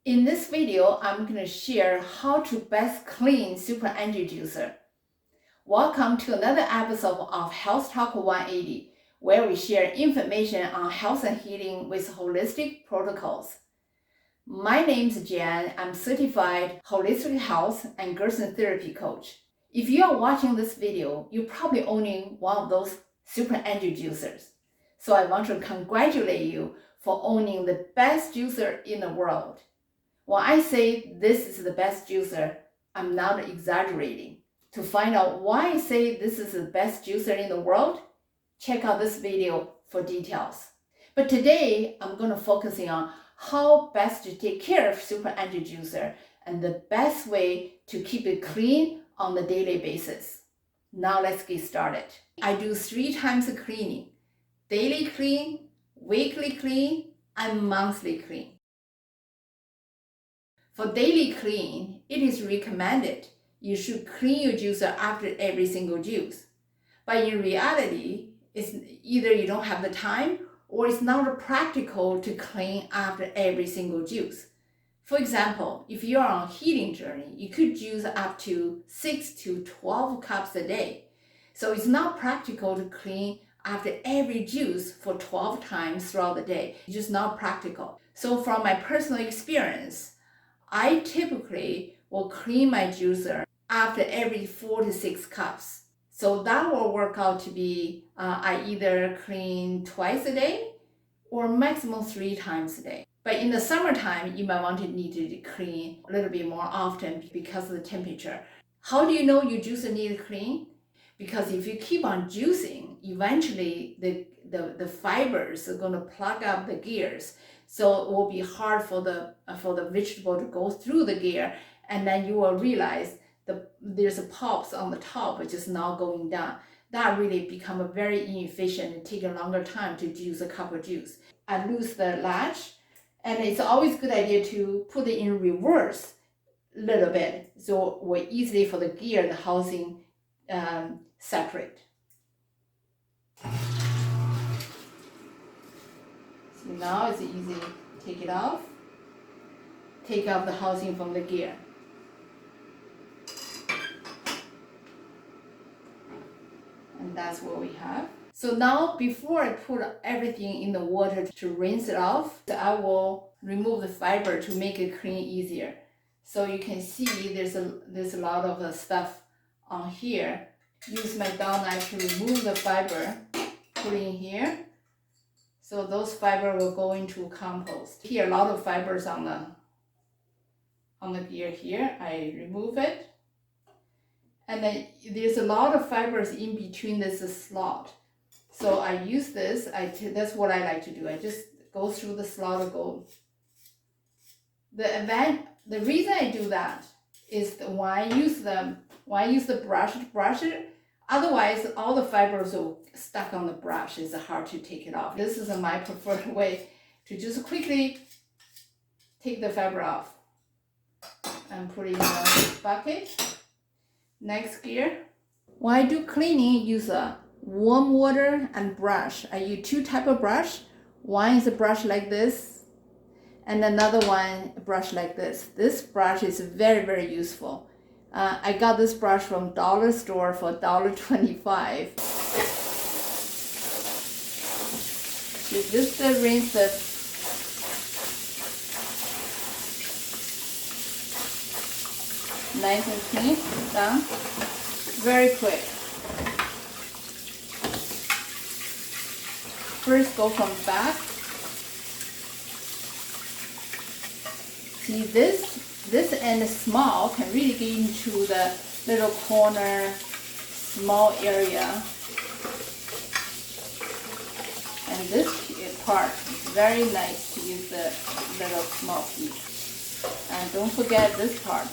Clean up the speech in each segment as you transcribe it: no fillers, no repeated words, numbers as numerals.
In this video, I'm going to share how to best clean Super Energy Juicer. Welcome to another episode of Health Talk 180, where we share information on health and healing with holistic protocols. My name is Jan. I'm certified holistic health and Gerson therapy coach. If you are watching this video, you're probably owning one of those Super Energy Juicers. So I want to congratulate you for owning the best juicer in the world. When I say this is the best juicer, I'm not exaggerating. To find out why I say this is the best juicer in the world, check out this video for details. But today, I'm going to focus on how best to take care of Super Energy Juicer and the best way to keep it clean on a daily basis. Now let's get started. I do 3 times of cleaning: daily clean, weekly clean, and monthly clean. For daily clean, it is recommended you should clean your juicer after every single juice. But in reality, it's either you don't have the time or it's not practical to clean after every single juice. For example, if you are on a healing journey, you could juice up to 6 to 12 cups a day. So it's not practical to clean after every juice for 12 times throughout the day. It's just not practical. So from my personal experience, I typically will clean my juicer after every 4 to 6 cups. So that will work out to be I either clean twice a day or maximum 3 times a day. But in the summertime, you might want to need to clean a little bit more often because of the temperature. How do you know your juicer needs to clean? Because if you keep on juicing, eventually the fibers are going to plug up the gears. So it will be hard for the vegetable to go through the gear, and then you will realize there's a pops on the top which is now going down. That really become very inefficient and take a longer time to juice a cup of juice. I lose the latch, and it's always a good idea to put it in reverse a little bit, so we're easily for the gear, the housing separate. So now it's easy. Take it off. Take off the housing from the gear. And that's what we have. So now before I put everything in the water to rinse it off, I will remove the fiber to make it clean easier. So you can see there's a lot of stuff on here. Use my dull knife to remove the fiber, put it in here. So those fiber will go into compost. Here, a lot of fibers on the gear here. I remove it. And then there's a lot of fibers in between this slot. So I use this, that's what I like to do. I just go through the slot of gold. The reason I do that is that when I use the brush to brush it, otherwise all the fibers are stuck on the brush. It's hard to take it off. This is my preferred way to just quickly take the fiber off and put it in a bucket. Next gear. When I do cleaning, use a warm water and brush. I use 2 types of brush. One is a brush like this, and another one a brush like this. This brush is very, very useful. I got this brush from dollar store for $1.25. You just rinse the nice and clean, done. Very quick. First go from back. See this end small can really get into the little corner, small area. And this part is very nice to use the little small piece. And don't forget this part.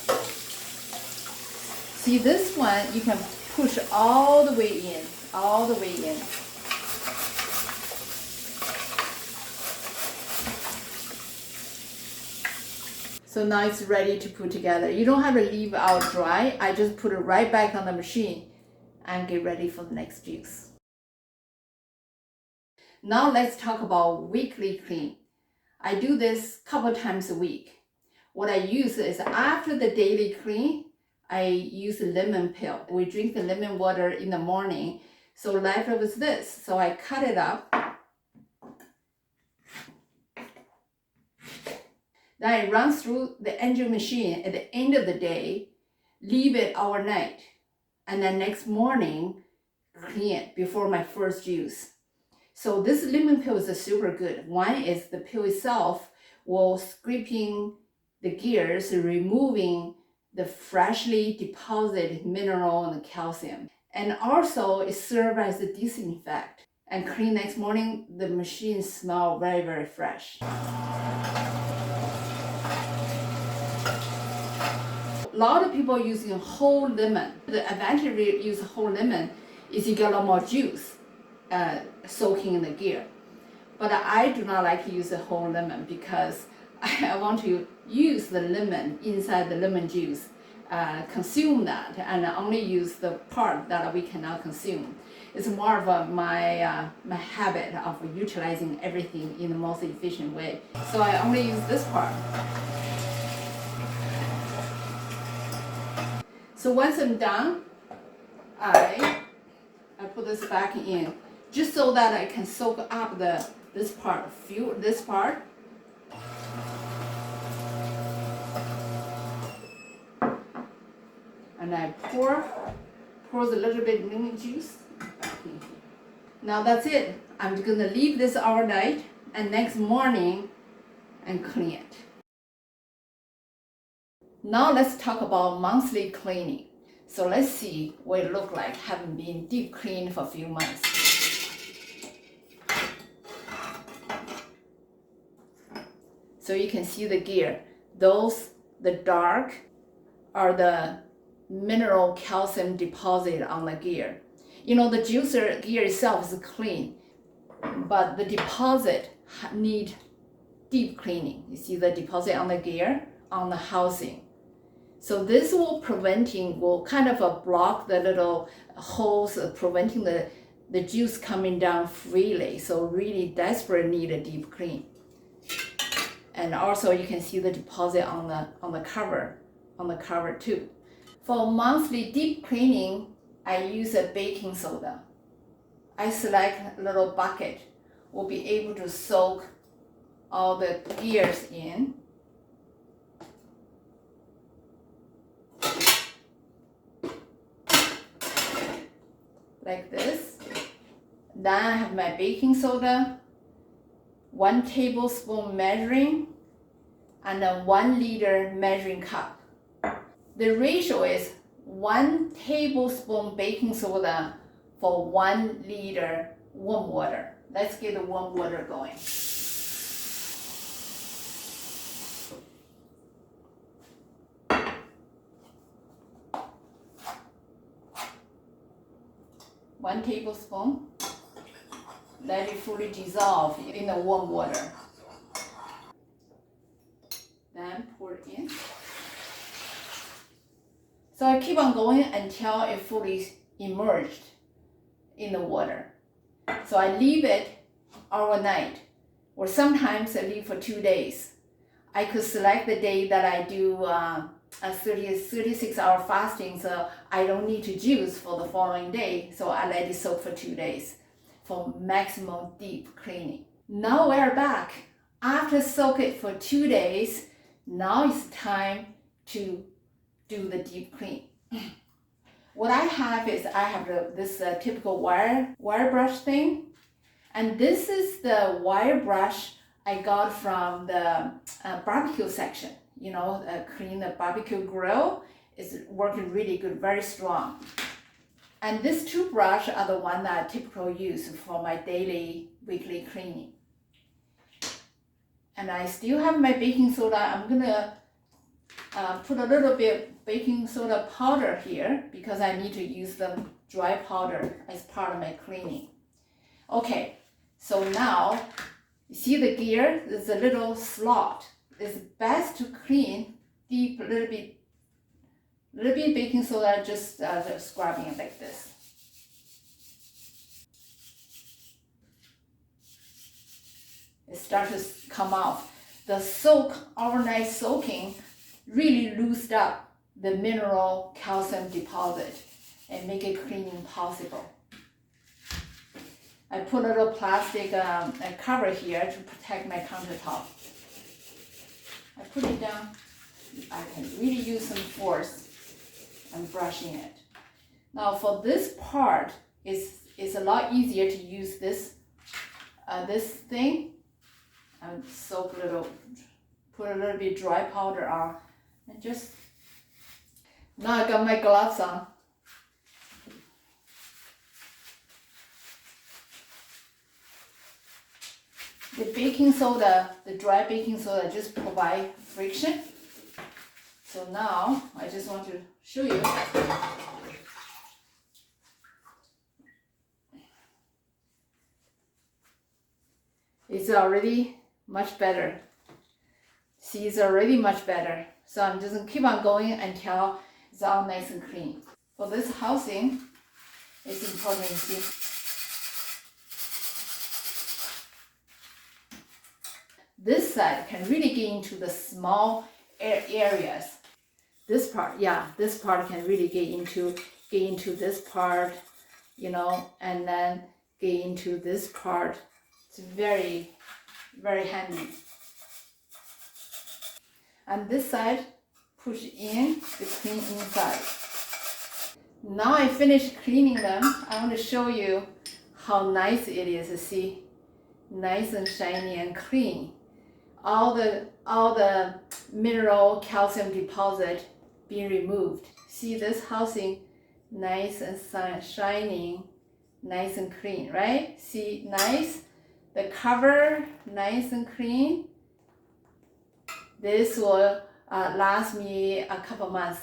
See this one, you can push all the way in, all the way in. So now it's ready to put together. You don't have to leave it out dry. I just put it right back on the machine and get ready for the next juice. Now let's talk about weekly clean. I do this a couple times a week. What I use is after the daily clean, I use a lemon peel. We drink the lemon water in the morning. So left was this. So I cut it up. Then I run through the engine machine at the end of the day, leave it overnight, and then next morning, clean it before my first use. So this lemon peel is super good. One is the peel itself will scraping the gears, removing the freshly deposited mineral and calcium. And also it serves as a disinfect. And clean next morning, the machine smells very, very fresh. A lot of people using whole lemon. The advantage of using whole lemon is you get a lot more juice soaking in the gear. But I do not like to use the whole lemon because I want to use the lemon inside the lemon juice, consume that, and only use the part that we cannot consume. It's more of my habit of utilizing everything in the most efficient way. So I only use this part. So once I'm done, I put this back in, just so that I can soak up this part. And I pour a little bit of lemon juice. Now that's it. I'm gonna leave this overnight, and next morning, and clean it. Now let's talk about monthly cleaning. So let's see what it looks like having been deep cleaned for a few months. So you can see the gear. The dark are the mineral calcium deposit on the gear. You know, the juicer gear itself is clean, but the deposit need deep cleaning. You see the deposit on the gear, on the housing. So this will kind of block the little holes, preventing the juice coming down freely. So really desperately need a deep clean. And also you can see the deposit on the cover too. For monthly deep cleaning, I use a baking soda. I select a little bucket, will be able to soak all the gears in. Like this. Then I have my baking soda, 1 tablespoon measuring, and a 1 liter measuring cup. The ratio is 1 tablespoon baking soda for 1 liter warm water. Let's get the warm water going. One tablespoon. Let it fully dissolve in the warm water. Then pour it in. So I keep on going until it fully immersed in the water. So I leave it overnight, or sometimes I leave for 2 days. I could select the day that I do a 36-hour fasting, so I don't need to juice for the following day. So I let it soak for 2 days for maximum deep cleaning. Now we're back. After soak it for 2 days, now it's time to do the deep clean. What I have is this typical wire brush thing, and this is the wire brush I got from the barbecue section. You know, clean the barbecue grill is working really good, very strong. And this 2 brushes are the one that I typically use for my daily, weekly cleaning. And I still have my baking soda. I'm gonna put a little bit baking soda powder here because I need to use the dry powder as part of my cleaning. Okay, so now you see the gear, there's a little slot. It's best to clean deep, a little bit baking soda, just scrubbing it like this. It starts to come off. the overnight soaking really loosed up the mineral calcium deposit and make it cleaning possible. I put a little plastic cover here to protect my countertop. I put it down. I can really use some force. I'm brushing it. Now for this part, it's a lot easier to use this thing. And put a little bit dry powder on, and just, now I got my gloves on. The baking soda, the dry baking soda just provide friction. So now I just want to show you. It's already much better. See, it's already much better. So I'm just gonna keep on going until it's all nice and clean. For this housing, it's important to see. This side can really get into the small areas. This part can really get into this part, you know, and then get into this part. It's very, very handy. And this side, push in to clean inside. Now I finished cleaning them. I want to show you how nice it is to see, nice and shiny and clean. All the mineral calcium deposit being removed. See this housing, nice and shining, nice and clean, right? See, nice. The cover, nice and clean. This will last me a couple months.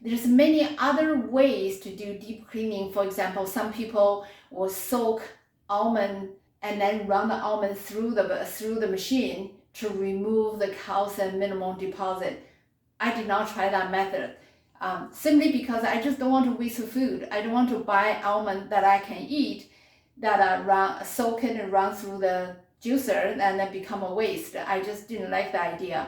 There's many other ways to do deep cleaning. For example, some people will soak almond and then run the almond through the machine to remove the calcium mineral deposit. I did not try that method, simply because I just don't want to waste food. I don't want to buy almond that I can eat that soak it and run through the juicer and then become a waste. I just didn't like the idea.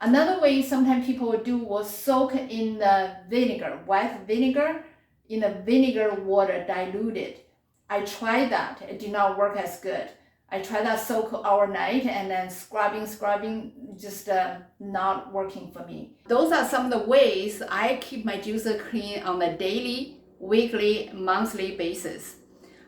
Another way sometimes people would do was soak in the vinegar, white vinegar, in the vinegar water diluted. I tried that. It did not work as good. I tried that soak overnight and then scrubbing, just not working for me. Those are some of the ways I keep my juicer clean on a daily, weekly, monthly basis.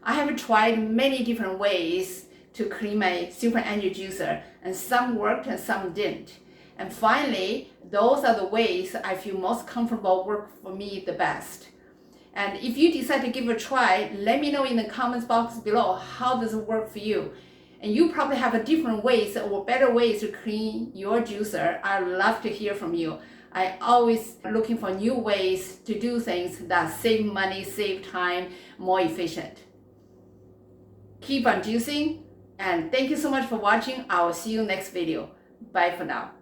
I have tried many different ways to clean my Super Energy juicer, and some worked and some didn't. And finally, those are the ways I feel most comfortable, work for me the best. And if you decide to give it a try, let me know in the comments box below how does it work for you. And you probably have a different ways or better ways to clean your juicer. I'd love to hear from you. I always looking for new ways to do things that save money, save time, more efficient. Keep on juicing, and thank you so much for watching. I will see you next video. Bye for now.